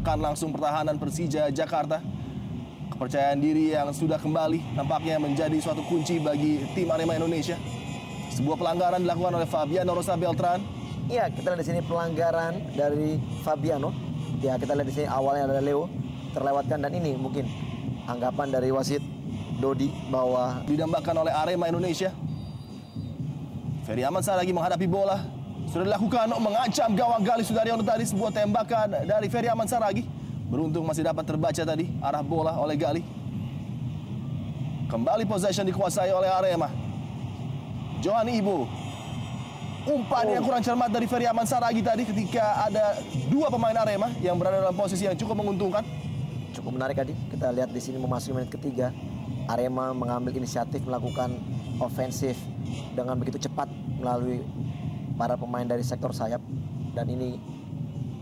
menembakkan langsung pertahanan Persija Jakarta. Kepercayaan diri yang sudah kembali nampaknya menjadi suatu kunci bagi tim Arema Indonesia. Sebuah pelanggaran dilakukan oleh Fabiano Rosa Beltran. Iya, kita lihat di sini pelanggaran dari Fabiano. Ya, kita lihat di sini awalnya ada Leo terlewatkan, dan ini mungkin anggapan dari wasit Dodi bahwa didambakan oleh Arema Indonesia. Ferry Aman Saragi menghadapi bola. Sudah dilakukan mengancam gawang Galih Sudaryono tadi, sebuah tembakan dari Ferry Aman Saragi. Beruntung masih dapat terbaca tadi arah bola oleh Galih. Kembali possession dikuasai oleh Arema. Johan Ibo. Umpan yang kurang cermat dari Ferry Aman Saragi tadi ketika ada dua pemain Arema yang berada dalam posisi yang cukup menguntungkan. Cukup menarik tadi. Kita lihat di sini memasuki menit ketiga. Arema mengambil inisiatif melakukan ofensif dengan begitu cepat melalui para pemain dari sektor sayap, dan ini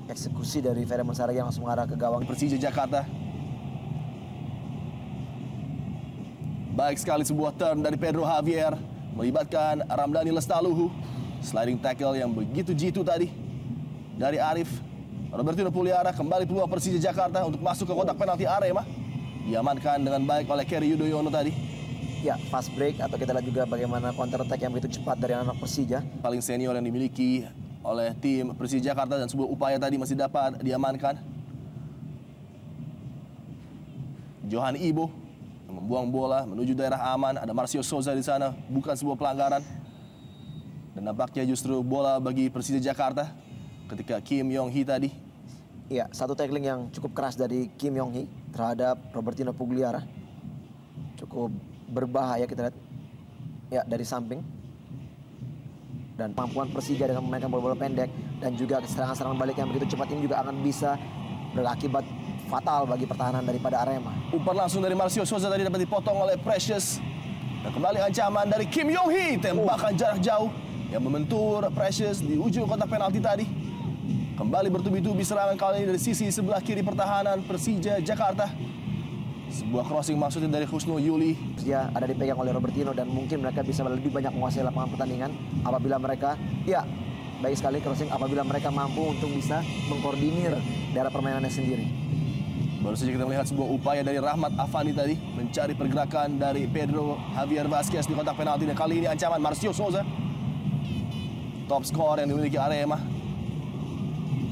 eksekusi dari Ferry Aman Saragi yang langsung mengarah ke gawang Persija Jakarta. Baik sekali sebuah turn dari Pedro Javier melibatkan Ramdhani Lestaluhu. Sliding tackle yang begitu jitu tadi dari Arif. Robertino Puliara, kembali peluang Persija Jakarta untuk masuk ke kotak penalti Arema. Diamankan dengan baik oleh Kerry Yudhoyono tadi. Ya, fast break, atau kita lihat juga bagaimana counter attack yang begitu cepat dari anak Persija. Paling senior yang dimiliki oleh tim Persija Jakarta, dan sebuah upaya tadi masih dapat diamankan. Johan Ibo membuang bola menuju daerah aman. Ada Marcio Souza di sana, bukan sebuah pelanggaran. Dan nampaknya justru bola bagi Persija Jakarta ketika Kim Yong Hee tadi. Iya, satu tackling yang cukup keras dari Kim Yong Hee terhadap Robertino Pugliara. Cukup berbahaya kita lihat. Ya, dari samping. Dan kemampuan Persija dengan memainkan bola-bola pendek dan juga serangan-serangan balik yang begitu cepat ini juga akan bisa berakibat fatal bagi pertahanan daripada Arema. Umpan langsung dari Marcio Souza tadi dapat dipotong oleh Precious. Dan kembali ancaman dari Kim Yong Hee, tembakan jarak jauh yang membentur Precious di ujung kotak penalti tadi. Kembali bertubi-tubi serangan kali ini dari sisi sebelah kiri pertahanan Persija Jakarta. Sebuah crossing maksudnya dari Husnu Yuli. Ya, ada dipegang oleh Robertino, dan mungkin mereka bisa lebih banyak menguasai lapangan pertandingan apabila mereka, ya, baik sekali crossing, apabila mereka mampu untuk bisa mengkoordinir daerah permainannya sendiri. Baru saja kita melihat sebuah upaya dari Rahmat Afandi tadi mencari pergerakan dari Pedro Javier Vazquez di kotak penalti, dan kali ini ancaman Marcio Souza. Top skor yang dimiliki Arema.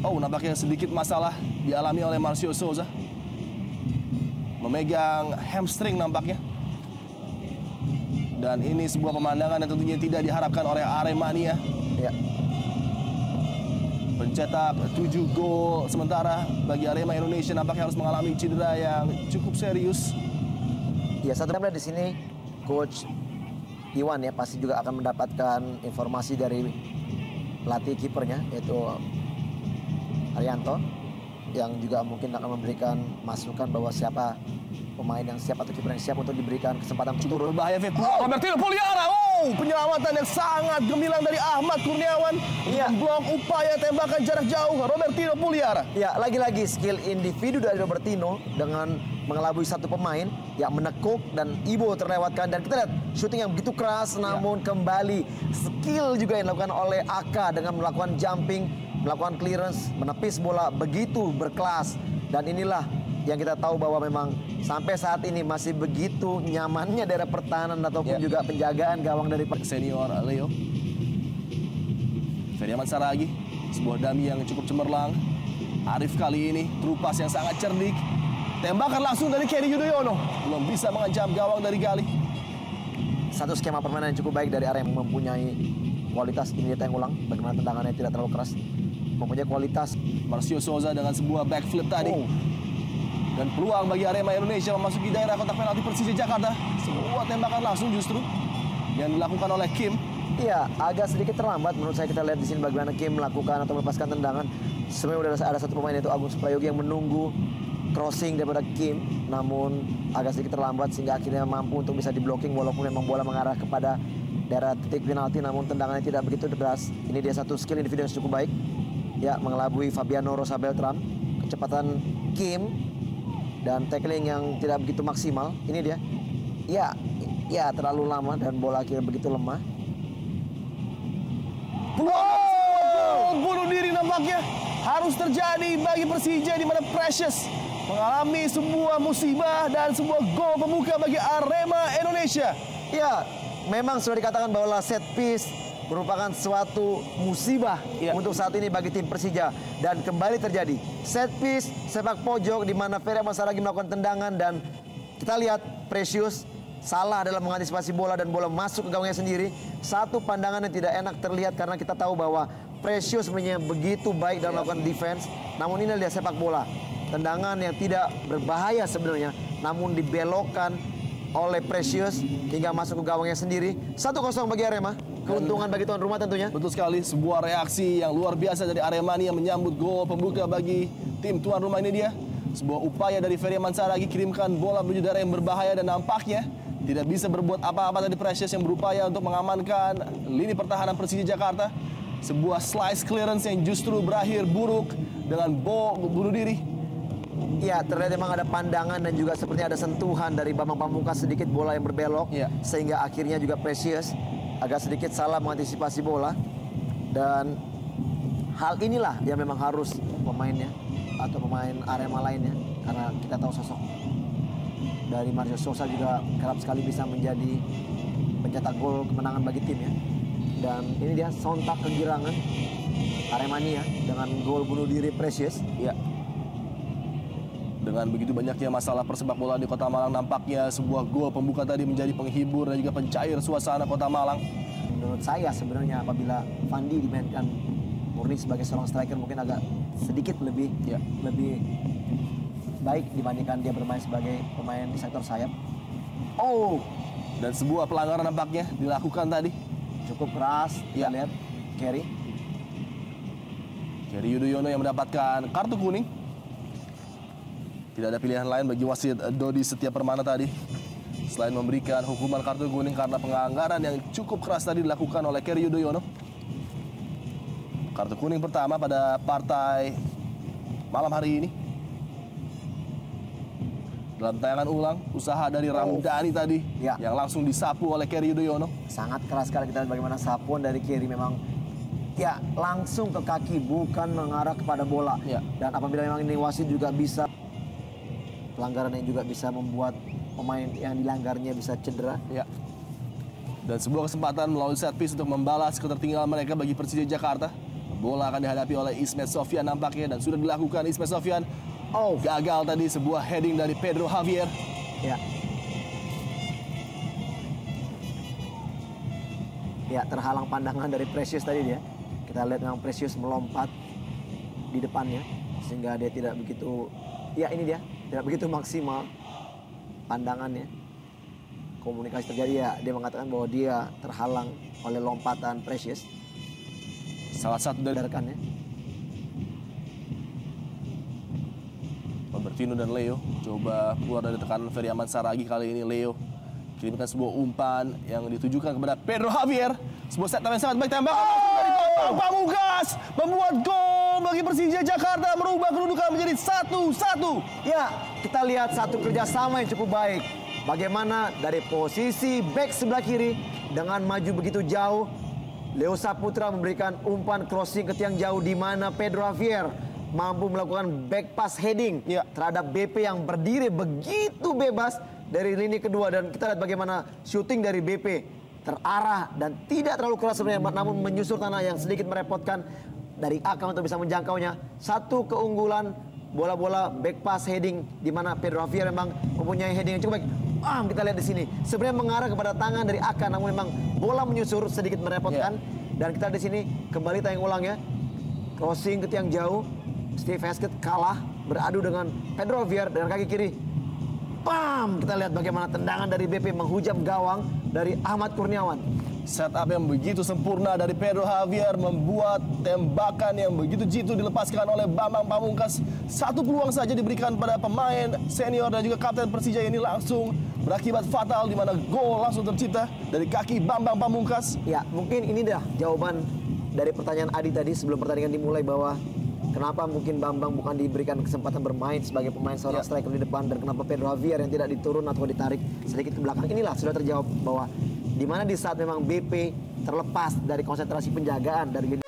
Oh, nampaknya sedikit masalah dialami oleh Marcio Souza. Memegang hamstring nampaknya. Dan ini sebuah pemandangan yang tentunya tidak diharapkan oleh Aremania. Ya. Pencetak 7 gol sementara bagi Arema Indonesia nampaknya harus mengalami cedera yang cukup serius. Ya, satu hal di sini Coach Iwan ya pasti juga akan mendapatkan informasi dari pelatih kipernya, yaitu Arianto, yang juga mungkin akan memberikan masukan bahwa siapa pemain yang siap atau kiper yang siap untuk diberikan kesempatan untuk turun. Berbahaya Robertino Puliara. Oh, penyelamatan yang sangat gemilang dari Ahmad Kurniawan. Iya. Blok upaya tembakan jarak jauh Robertino Puliara. Ya, lagi-lagi skill individu dari Robertino dengan mengelabui satu pemain yang menekuk, dan Ibo terlewatkan, dan kita lihat shooting yang begitu keras, namun kembali skill juga yang dilakukan oleh Aka dengan melakukan jumping, melakukan clearance, menepis bola begitu berkelas. Dan inilah yang kita tahu bahwa memang sampai saat ini masih begitu nyamannya daerah pertahanan ataupun juga penjagaan gawang dari senior Leo. Ferry Aman Saragi, sebuah dummy yang cukup cemerlang. Arif kali ini terupas yang sangat cerdik. Tembakan langsung dari Kerry Yudhoyono, belum bisa mengancam gawang dari Galih. Satu skema permainan yang cukup baik dari Arema, yang mempunyai kualitas ini yang ulang, bagaimana tendangannya tidak terlalu keras, mempunyai kualitas. Marcio Souza dengan sebuah backflip tadi. Dan peluang bagi Arema Indonesia memasuki daerah kotak penalti Persija Jakarta. Sebuah tembakan langsung justru yang dilakukan oleh Kim. Iya, agak sedikit terlambat menurut saya. Kita lihat di sini bagaimana Kim melakukan atau melepaskan tendangan. Sebenarnya sudah ada satu pemain, yaitu Agung Suprayogi, yang menunggu crossing daripada Kim, namun agak sedikit terlambat sehingga akhirnya mampu untuk bisa diblocking walaupun memang bola mengarah kepada daerah titik penalti, namun tendangannya tidak begitu deras. Ini dia satu skill individu yang cukup baik. Ya, mengelabui Fabiano Rosa Beltran. Kecepatan Kim dan tackling yang tidak begitu maksimal. Ini dia. Ya terlalu lama dan bola akhirnya begitu lemah. Peluang bunuh diri nampaknya. harus terjadi bagi Persija, di mana Precious mengalami sebuah musibah dan sebuah gol pembuka bagi Arema Indonesia. Ya, memang sudah dikatakan bahwa set piece merupakan suatu musibah untuk saat ini bagi tim Persija, dan kembali terjadi set piece sepak pojok di mana Ferry Ahmad Saragih melakukan tendangan dan kita lihat Precious salah dalam mengantisipasi bola dan bola masuk ke gawangnya sendiri. Satu pandangan yang tidak enak terlihat karena kita tahu bahwa Precious begitu baik dalam melakukan defense, namun ini adalah sepak bola. Tendangan yang tidak berbahaya sebenarnya, namun dibelokkan oleh Precious hingga masuk ke gawangnya sendiri. 1-0 bagi Arema. Keuntungan bagi tuan rumah tentunya. Betul sekali, sebuah reaksi yang luar biasa dari Aremania menyambut gol pembuka bagi tim tuan rumah ini dia. Sebuah upaya dari Ferry Ahmad Saragih kirimkan bola menuju daerah yang berbahaya dan nampaknya tidak bisa berbuat apa-apa tadi Precious yang berupaya untuk mengamankan lini pertahanan Persija Jakarta. Sebuah slice clearance yang justru berakhir buruk dengan bunuh diri. Ya, terlihat memang ada pandangan dan juga seperti ada sentuhan dari Bambang Pamungkas, sedikit bola yang berbelok. Sehingga akhirnya juga Precious agak sedikit salah mengantisipasi bola. Dan hal inilah yang memang harus pemainnya atau pemain Arema lainnya, karena kita tahu sosok dari Marcio Sosa juga kerap sekali bisa menjadi pencetak gol kemenangan bagi tim ya. Dan ini dia sontak kegirangan Aremania dengan gol bunuh diri Precious. Ya. Dengan begitu banyaknya masalah persepak bola di Kota Malang, nampaknya sebuah gol pembuka tadi menjadi penghibur dan juga pencair suasana Kota Malang. Menurut saya sebenarnya apabila Fandi dimainkan murni sebagai seorang striker mungkin agak sedikit lebih baik dibandingkan dia bermain sebagai pemain di sektor sayap. Oh, dan sebuah pelanggaran nampaknya dilakukan tadi. Cukup keras, kita lihat Kerry Yudhoyono yang mendapatkan kartu kuning. Tidak ada pilihan lain bagi wasit Dodi Setia Permana tadi selain memberikan hukuman kartu kuning karena pelanggaran yang cukup keras tadi dilakukan oleh Kerry Yudhoyono. Kartu kuning pertama pada partai malam hari ini. Dalam tayangan ulang, usaha dari Ramdhani tadi yang langsung disapu oleh Kerry Yudhoyono. Sangat keras sekali, kita lihat bagaimana sapuan dari Kerry memang langsung ke kaki, bukan mengarah kepada bola. Dan apabila memang ini wasit juga bisa, pelanggaran yang juga bisa membuat pemain yang dilanggarnya bisa cedera. Dan sebuah kesempatan melalui set piece untuk membalas ketertinggalan mereka bagi Persija Jakarta. Bola akan dihadapi oleh Ismet Sofyan nampaknya dan sudah dilakukan. Ismet Sofyan gagal tadi, sebuah heading dari Pedro Javier. Terhalang pandangan dari Precious tadi dia. Kita lihat memang Precious melompat di depannya sehingga dia tidak begitu, ini dia, tidak begitu maksimal pandangannya. Komunikasi terjadi dia mengatakan bahwa dia terhalang oleh lompatan Precious. Salah satu dari rekannya. Robertino dan Leo coba keluar dari tekanan Ferry Ahmad Saragih. Kali ini Leo kirimkan sebuah umpan yang ditujukan kepada Pedro Javier. Sebuah set yang sangat baik, tembakan dari Bambang Pamungkas membuat gol bagi Persija Jakarta, merubah kedudukan menjadi 1-1. Kita lihat satu kerjasama yang cukup baik. Bagaimana dari posisi back sebelah kiri dengan maju begitu jauh, Leo Saputra memberikan umpan crossing ke tiang jauh di mana Pedro Javier mampu melakukan back pass heading terhadap BP yang berdiri begitu bebas dari lini kedua. Dan kita lihat bagaimana shooting dari BP terarah dan tidak terlalu keras sebenarnya, namun menyusur tanah yang sedikit merepotkan dari Aka untuk bisa menjangkaunya. Satu keunggulan bola-bola back pass heading di mana Pedro Javier memang mempunyai heading yang cukup baik. Kita lihat di sini sebenarnya mengarah kepada tangan dari Aka, namun memang bola menyusur sedikit merepotkan. Dan kita di sini kembali tayang ulang ya. Crossing ke tiang jauh. Steve Haskett kalah beradu dengan Pedro Javier dengan kaki kiri. Kita lihat bagaimana tendangan dari BP menghujam gawang dari Ahmad Kurniawan. Setup yang begitu sempurna dari Pedro Javier membuat tembakan yang begitu jitu dilepaskan oleh Bambang Pamungkas. Satu peluang saja diberikan pada pemain senior dan juga kapten Persija ini langsung berakibat fatal di mana gol langsung tercipta dari kaki Bambang Pamungkas. Mungkin ini dah jawaban dari pertanyaan Adi tadi sebelum pertandingan dimulai, bahwa kenapa mungkin Bambang bukan diberikan kesempatan bermain sebagai pemain seorang striker di depan, dan kenapa Pedro Javier yang tidak diturun atau ditarik sedikit ke belakang. Inilah sudah terjawab bahwa di mana di saat memang BP terlepas dari konsentrasi penjagaan dari